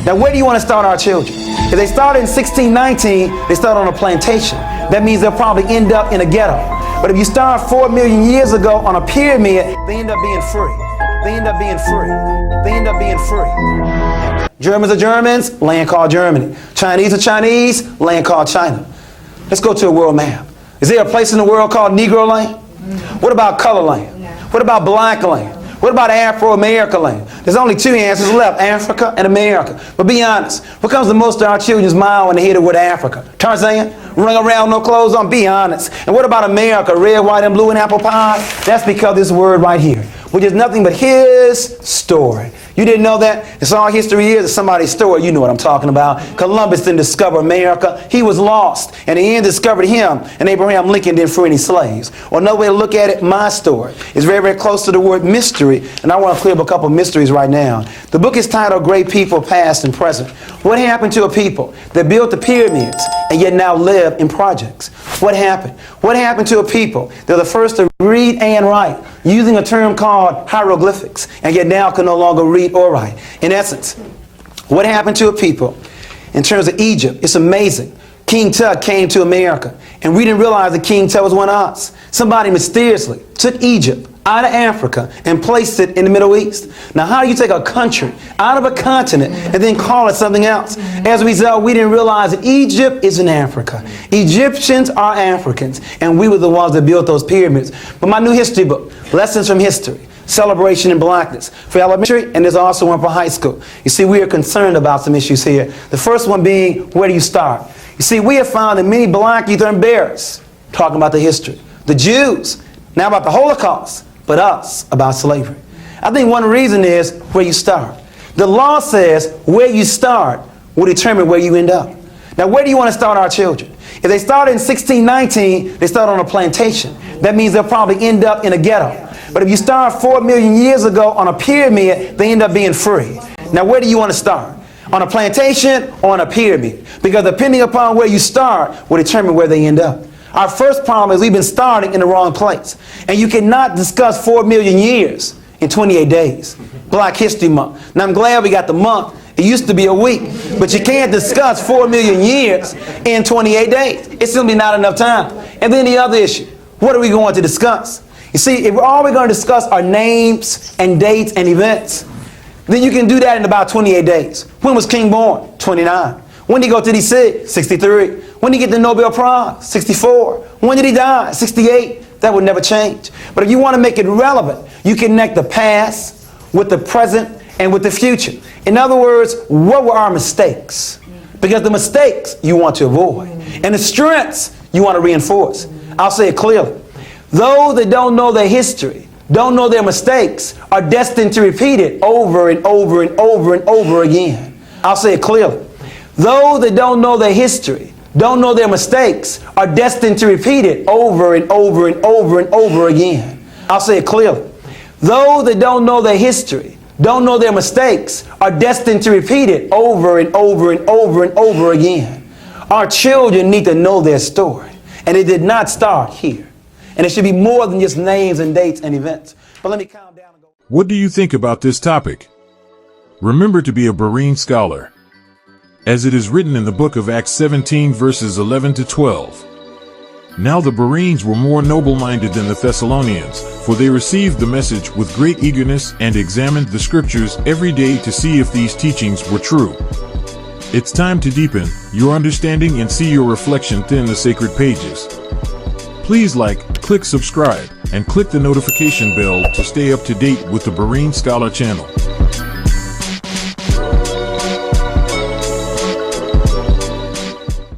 Now, where do you want to start our children? If they started in 1619, they start on a plantation. That means they'll probably end up in a ghetto. But if you start 4 million years ago on a pyramid, they end up being free. They end up being free. They end up being free. Germans are Germans, land called Germany. Chinese are Chinese, land called China. Let's go to a world map. Is there a place in the world called Negro land? What about color land? What about black land? What about Afro-American land? There's only two answers left, Africa and America. But be honest, what comes to most of our children's mind when they hear the word Africa? Tarzan? Running around, no clothes on? Be honest. And what about America? Red, white, and blue and apple pie? That's because of this word right here, which is nothing but his story. You didn't know that? It's all history is. It's somebody's story. You know what I'm talking about. Columbus didn't discover America. He was lost. And the end discovered him. And Abraham Lincoln didn't free any slaves. Or another way to look at it, my story is very, very close to the word mystery. And I want to clear up a couple of mysteries right now. The book is titled Great People, Past and Present. What happened to a people that built the pyramids and yet now live in projects? What happened? What happened to a people that were the first to read and write using a term called hieroglyphics and yet now can no longer read or write? In essence, what happened to a people in terms of Egypt? It's amazing. King Tut came to America and we didn't realize that King Tut was one of us. Somebody mysteriously took Egypt out of Africa and placed it in the Middle East. Now, how do you take a country out of a continent and then call it something else? As a result, we didn't realize that Egypt is in Africa. Egyptians are Africans, and we were the ones that built those pyramids. But my new history book, Lessons from History, Celebration in Blackness, for elementary, and there's also one for high school. You see, we are concerned about some issues here. The first one being, where do you start? You see, we have found that many black youth are embarrassed talking about the history. The Jews, now about the Holocaust, but us about slavery. I think one reason is where you start. The law says where you start will determine where you end up. Now, where do you want to start our children? If they started in 1619, they start on a plantation. That means they'll probably end up in a ghetto. But if you start 4 million years ago on a pyramid, they end up being free. Now, where do you want to start? On a plantation or on a pyramid? Because depending upon where you start will determine where they end up. Our first problem is we've been starting in the wrong place. And you cannot discuss 4 million years in 28 days. Black History Month. Now, I'm glad we got the month. It used to be a week. But you can't discuss 4 million years in 28 days. It's simply not enough time. And then the other issue, what are we going to discuss? You see, if all we're going to discuss are names and dates and events, then you can do that in about 28 days. When was King born? 29. When did he go to D.C.? 63. When did he get the Nobel Prize? 64. When did he die? 68. That would never change. But if you want to make it relevant, you connect the past with the present and with the future. In other words, what were our mistakes? Because the mistakes you want to avoid. And the strengths you want to reinforce. I'll say it clearly. Those that don't know their history, don't know their mistakes, are destined to repeat it over and over and over and over again. I'll say it clearly. Those that don't know their history, don't know their mistakes, are destined to repeat it over and over and over and over again. I'll say it clearly. Those that don't know their history, don't know their mistakes, are destined to repeat it over and over and over and over again. Our children need to know their story. And it did not start here. And it should be more than just names and dates and events. But let me calm down and go. What do you think about this topic? Remember to be a Berean scholar, as it is written in the book of Acts 17 verses 11 to 12. Now the Bereans were more noble-minded than the Thessalonians, for they received the message with great eagerness and examined the scriptures every day to see if these teachings were true. It's time to deepen your understanding and see your reflection within the sacred pages. Please like, click subscribe, and click the notification bell to stay up to date with the Berean Scholar channel.